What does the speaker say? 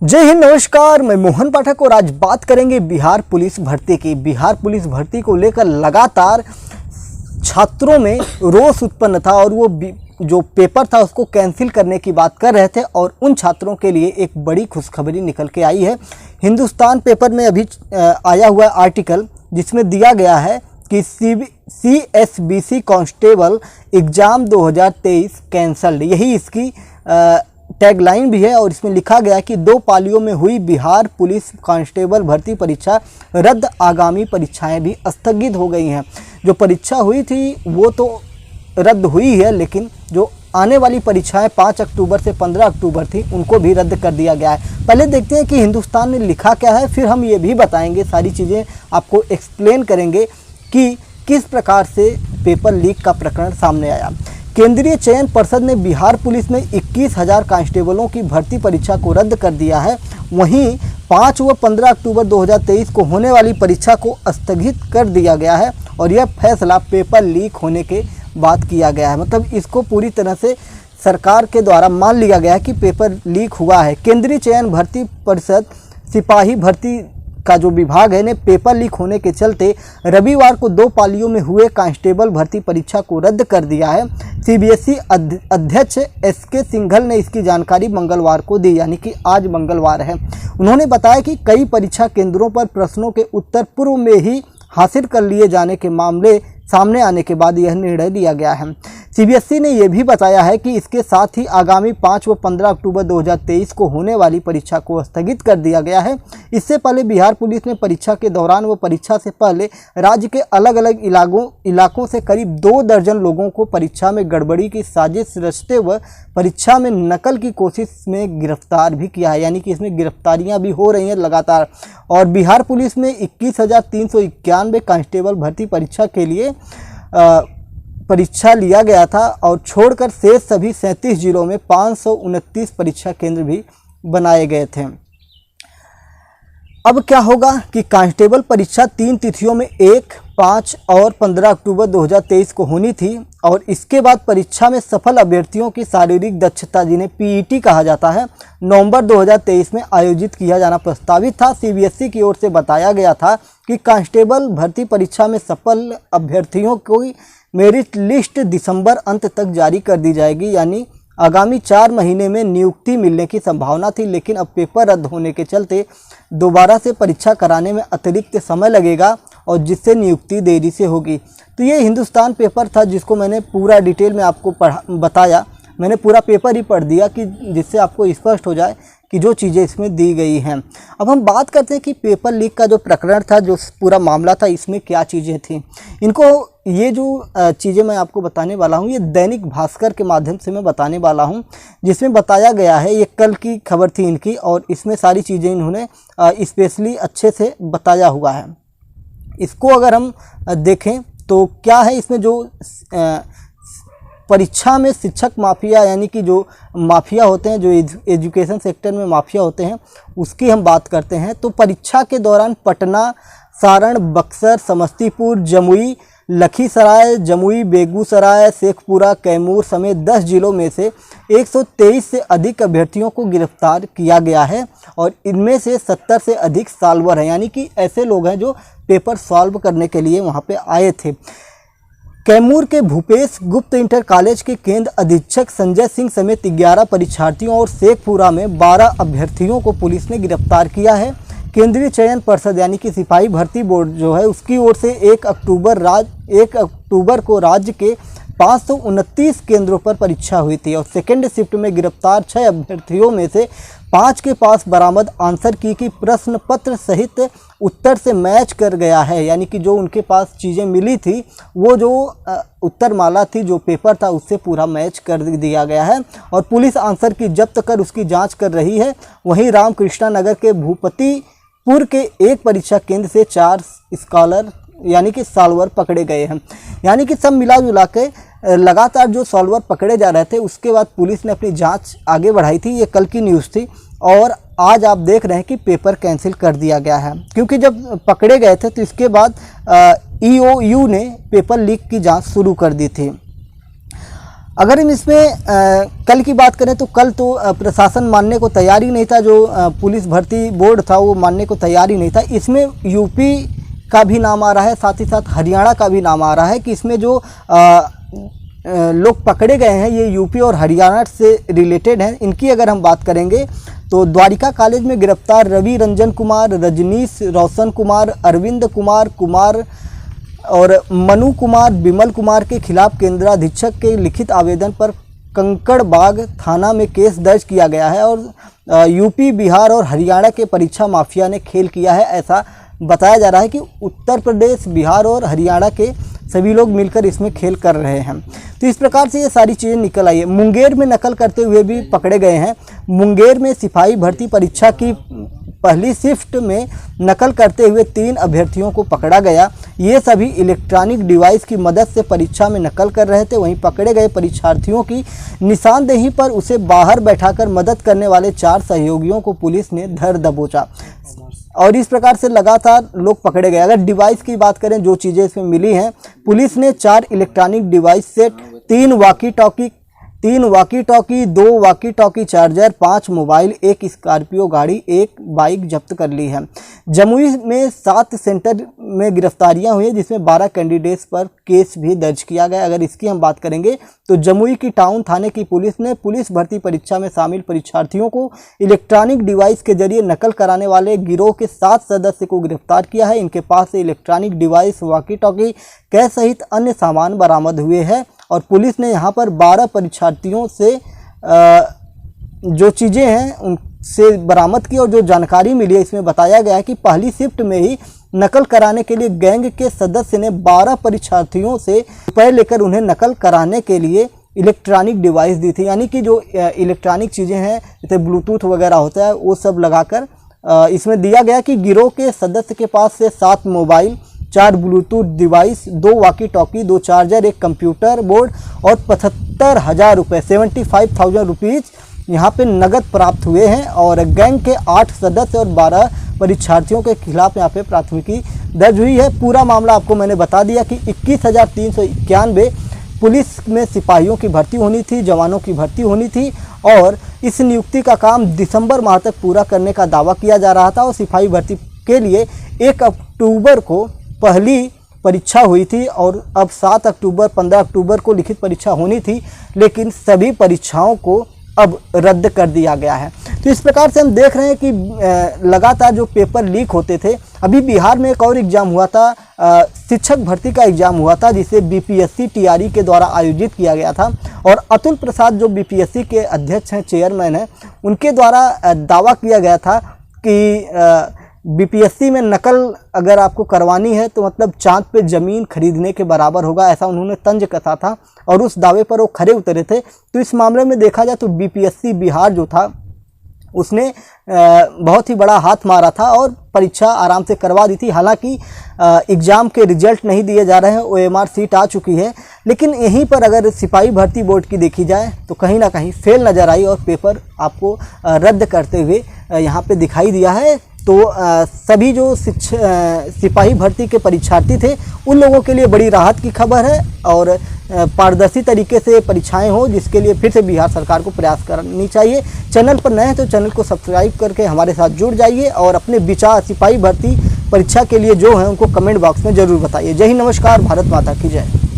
जय हिंद, नमस्कार। मैं मोहन पाठक और आज बात करेंगे बिहार पुलिस भर्ती की। बिहार पुलिस भर्ती को लेकर लगातार छात्रों में रोष उत्पन्न था और वो जो पेपर था उसको कैंसिल करने की बात कर रहे थे और उन छात्रों के लिए एक बड़ी खुशखबरी निकल के आई है। हिंदुस्तान पेपर में अभी आया हुआ आर्टिकल जिसमें दिया गया है कि CSBC कांस्टेबल एग्ज़ाम 2023 कैंसल्ड, यही इसकी टैगलाइन भी है। और इसमें लिखा गया कि 2 पालियों में हुई बिहार पुलिस कांस्टेबल भर्ती परीक्षा रद्द, आगामी परीक्षाएं भी स्थगित हो गई हैं। जो परीक्षा हुई थी वो तो रद्द हुई है, लेकिन जो आने वाली परीक्षाएं 5 अक्टूबर से 15 अक्टूबर थी उनको भी रद्द कर दिया गया है। पहले देखते हैं कि हिंदुस्तान में लिखा क्या है, फिर हम ये भी बताएंगे, सारी चीज़ें आपको एक्सप्लेन करेंगे कि किस प्रकार से पेपर लीक का प्रकरण सामने आया। केंद्रीय चयन पर्षद ने बिहार पुलिस में 21,000 कांस्टेबलों की भर्ती परीक्षा को रद्द कर दिया है। वहीं 5 व 15 अक्टूबर 2023 को होने वाली परीक्षा को स्थगित कर दिया गया है और यह फैसला पेपर लीक होने के बाद किया गया है। मतलब इसको पूरी तरह से सरकार के द्वारा मान लिया गया है कि पेपर लीक हुआ है। केंद्रीय चयन भर्ती परिषद सिपाही भर्ती का जो विभाग है ने पेपर लीक होने के चलते रविवार को 2 पालियों में हुए कांस्टेबल भर्ती परीक्षा को रद्द कर दिया है। CBSE अध्यक्ष SK सिंघल ने इसकी जानकारी मंगलवार को दी, यानी कि आज मंगलवार है। उन्होंने बताया कि कई परीक्षा केंद्रों पर प्रश्नों के उत्तर पूर्व में ही हासिल कर लिए जाने के मामले सामने आने के बाद यह निर्णय लिया गया है। CBSE ने यह भी बताया है कि इसके साथ ही आगामी 5 व 15 अक्टूबर 2023 को होने वाली परीक्षा को स्थगित कर दिया गया है। इससे पहले बिहार पुलिस ने परीक्षा के दौरान व परीक्षा से पहले राज्य के अलग अलग इलाकों से करीब 2 दर्जन लोगों को परीक्षा में गड़बड़ी की साजिश रचते हुए परीक्षा में नकल की कोशिश में गिरफ्तार भी किया है, यानी कि इसमें गिरफ्तारियां भी हो रही हैं लगातार। और बिहार पुलिस में 21,391 कांस्टेबल भर्ती परीक्षा के लिए परीक्षा लिया गया था और छोड़कर शेष सभी 37 जिलों में 529 परीक्षा केंद्र भी बनाए गए थे। अब क्या होगा कि कांस्टेबल परीक्षा 3 तिथियों में 1, 5 और 15 अक्टूबर 2023 को होनी थी और इसके बाद परीक्षा में सफल अभ्यर्थियों की शारीरिक दक्षता, जिन्हें PET कहा जाता है, नवंबर 2023 में आयोजित किया जाना प्रस्तावित था। CBSE की ओर से बताया गया था कि कांस्टेबल भर्ती परीक्षा में सफल अभ्यर्थियों की मेरिट लिस्ट दिसंबर अंत तक जारी कर दी जाएगी, यानी आगामी 4 महीने में नियुक्ति मिलने की संभावना थी। लेकिन अब पेपर रद्द होने के चलते दोबारा से परीक्षा कराने में अतिरिक्त समय लगेगा और जिससे नियुक्ति देरी से होगी। तो ये हिंदुस्तान पेपर था जिसको मैंने पूरा डिटेल में आपको बताया। मैंने पूरा पेपर ही पढ़ दिया कि जिससे आपको स्पष्ट हो जाए कि जो चीज़ें इसमें दी गई हैं। अब हम बात करते हैं कि पेपर लीक का जो प्रकरण था, जो पूरा मामला था, इसमें क्या चीज़ें थी। ये जो चीज़ें मैं आपको बताने वाला हूँ, ये दैनिक भास्कर के माध्यम से मैं बताने वाला हूँ, जिसमें बताया गया है, ये कल की खबर थी इनकी और इसमें सारी चीज़ें इन्होंने स्पेशली अच्छे से बताया हुआ है। इसको अगर हम देखें तो क्या है इसमें, जो परीक्षा में शिक्षक माफिया, यानी कि जो माफिया होते हैं, जो एजुकेशन सेक्टर में माफिया होते हैं, उसकी हम बात करते हैं। तो परीक्षा के दौरान पटना, सारण, बक्सर, समस्तीपुर, जमुई, लखीसराय, जमुई, बेगूसराय, शेखपुरा, कैमूर समेत 10 जिलों में से 123 से अधिक अभ्यर्थियों को गिरफ्तार किया गया है और इनमें से 70 से अधिक सॉल्वर हैं, यानी कि ऐसे लोग हैं जो पेपर सॉल्व करने के लिए वहाँ पे आए थे। कैमूर के भूपेश गुप्त इंटर कॉलेज के केंद्र अधीक्षक संजय सिंह समेत 11 परीक्षार्थियों और शेखपुरा में 12 अभ्यर्थियों को पुलिस ने गिरफ्तार किया है। केंद्रीय चयन पर्षद यानी कि सिपाही भर्ती बोर्ड जो है, उसकी ओर से 1 अक्टूबर को राज्य के 529 केंद्रों पर परीक्षा हुई थी और सेकेंड शिफ्ट में गिरफ्तार 6 अभ्यर्थियों में से 5 के पास बरामद आंसर की प्रश्न पत्र सहित उत्तर से मैच कर गया है, यानी कि जो उनके पास चीज़ें मिली थी वो जो उत्तर माला थी, जो पेपर था, उससे पूरा मैच कर दिया गया है और पुलिस आंसर की जब्त कर उसकी जांच कर रही है। वहीं रामकृष्णा नगर के भूपतिपुर के एक परीक्षा केंद्र से 4 स्कॉलर यानी कि सॉल्वर पकड़े गए हैं। यानी कि सब मिला जुला के लगातार जो सॉल्वर पकड़े जा रहे थे, उसके बाद पुलिस ने अपनी जांच आगे बढ़ाई थी। ये कल की न्यूज़ थी और आज आप देख रहे हैं कि पेपर कैंसिल कर दिया गया है, क्योंकि जब पकड़े गए थे तो इसके बाद EOU ने पेपर लीक की जांच शुरू कर दी थी। अगर हम इसमें कल की बात करें तो कल तो प्रशासन मानने को तैयार ही नहीं था, जो पुलिस भर्ती बोर्ड था वो मानने को तैयार ही नहीं था। इसमें यूपी का भी नाम आ रहा है, साथ ही साथ हरियाणा का भी नाम आ रहा है कि इसमें जो लोग पकड़े गए हैं ये यूपी और हरियाणा से रिलेटेड हैं। इनकी अगर हम बात करेंगे तो द्वारिका कॉलेज में गिरफ्तार रवि रंजन कुमार, रजनीश, रोशन कुमार, अरविंद कुमार और मनु कुमार, विमल कुमार के खिलाफ केंद्राधीक्षक के लिखित आवेदन पर कंकड़बाग थाना में केस दर्ज किया गया है और यूपी, बिहार और हरियाणा के परीक्षा माफिया ने खेल किया है, ऐसा बताया जा रहा है कि उत्तर प्रदेश, बिहार और हरियाणा के सभी लोग मिलकर इसमें खेल कर रहे हैं। तो इस प्रकार से ये सारी चीज़ें निकल आई है। मुंगेर में नकल करते हुए भी पकड़े गए हैं। मुंगेर में सिपाही भर्ती परीक्षा की पहली शिफ्ट में नकल करते हुए 3 अभ्यर्थियों को पकड़ा गया। ये सभी इलेक्ट्रॉनिक डिवाइस की मदद से परीक्षा में नकल कर रहे थे। वहीं पकड़े गए परीक्षार्थियों की निशानदेही पर उसे बाहर बैठाकर मदद करने वाले 4 सहयोगियों को पुलिस ने धर दबोचा और इस प्रकार से लगातार लोग पकड़े गए। अगर डिवाइस की बात करें, जो चीज़ें इसमें मिली हैं, पुलिस ने 4 electronic device set, 3 walkie talkie, 2 walkie talkie charger, 5 mobile, 1 Scorpio गाड़ी, 1 बाइक जब्त कर ली है। जमुई में 7 सेंटर में गिरफ्तारियां हुई, जिसमें 12 कैंडिडेट्स पर केस भी दर्ज किया गया। अगर इसकी हम बात करेंगे तो जमुई की टाउन थाने की पुलिस ने पुलिस भर्ती परीक्षा में शामिल परीक्षार्थियों को इलेक्ट्रॉनिक डिवाइस के जरिए नकल कराने वाले गिरोह के 7 सदस्य को गिरफ्तार किया है। इनके पास से electronic device, walkie talkie, cash सहित अन्य सामान बरामद हुए हैं और पुलिस ने यहाँ पर 12 परीक्षार्थियों से जो चीज़ें हैं उनसे बरामद की और जो जानकारी मिली है इसमें बताया गया है कि पहली शिफ्ट में ही नकल कराने के लिए गैंग के सदस्य ने 12 परीक्षार्थियों से रुपये लेकर उन्हें नकल कराने के लिए इलेक्ट्रॉनिक डिवाइस दी थी। यानी कि जो इलेक्ट्रॉनिक चीज़ें हैं जैसे ब्लूटूथ वगैरह होता है वो सब लगाकर इसमें दिया गया कि गिरोह के सदस्य के पास से 7 mobile, 4 Bluetooth device, 2 walkie talkie, 2 charger, 1 computer board और 75,000 रुपये 75,000 रुपीज़ यहाँ पे नगद प्राप्त हुए हैं। और गैंग के 8 सदस्य और 12 परीक्षार्थियों के खिलाफ यहाँ पे प्राथमिकी दर्ज हुई है। पूरा मामला आपको मैंने बता दिया कि 21,391 पुलिस में सिपाहियों की भर्ती होनी थी, जवानों की भर्ती होनी थी और इस नियुक्ति का काम दिसंबर माह तक पूरा करने का दावा किया जा रहा था। और सिपाही भर्ती के लिए 1 अक्टूबर को पहली परीक्षा हुई थी और अब 7 अक्टूबर, 15 अक्टूबर को लिखित परीक्षा होनी थी, लेकिन सभी परीक्षाओं को अब रद्द कर दिया गया है। तो इस प्रकार से हम देख रहे हैं कि लगातार जो पेपर लीक होते थे। अभी बिहार में एक और एग्ज़ाम हुआ था, शिक्षक भर्ती का एग्ज़ाम हुआ था जिसे बीपीएससी टीआरई के द्वारा आयोजित किया गया था और अतुल प्रसाद जो बीपीएससी के अध्यक्ष हैं, चेयरमैन हैं, उनके द्वारा दावा किया गया था कि बीपीएससी में नकल अगर आपको करवानी है तो मतलब चाँद पे ज़मीन खरीदने के बराबर होगा, ऐसा उन्होंने तंज कसा था और उस दावे पर वो खरे उतरे थे। तो इस मामले में देखा जाए तो बीपीएससी बिहार जो था उसने बहुत ही बड़ा हाथ मारा था और परीक्षा आराम से करवा दी थी। हालांकि एग्ज़ाम के रिजल्ट नहीं दिए जा रहे हैं, ओएमआर सीट आ चुकी है, लेकिन यहीं पर अगर सिपाही भर्ती बोर्ड की देखी जाए तो कहीं ना कहीं फेल नज़र आई और पेपर आपको रद्द करते हुए यहाँ पे दिखाई दिया है। तो सभी जो सिपाही भर्ती के परीक्षार्थी थे उन लोगों के लिए बड़ी राहत की खबर है और पारदर्शी तरीके से परीक्षाएं हो, जिसके लिए फिर से बिहार सरकार को प्रयास करनी चाहिए। चैनल पर नए हैं तो चैनल को सब्सक्राइब करके हमारे साथ जुड़ जाइए और अपने विचार सिपाही भर्ती परीक्षा के लिए जो हैं उनको कमेंट बॉक्स में ज़रूर बताइए। जय हिंद, नमस्कार, भारत माता की जय।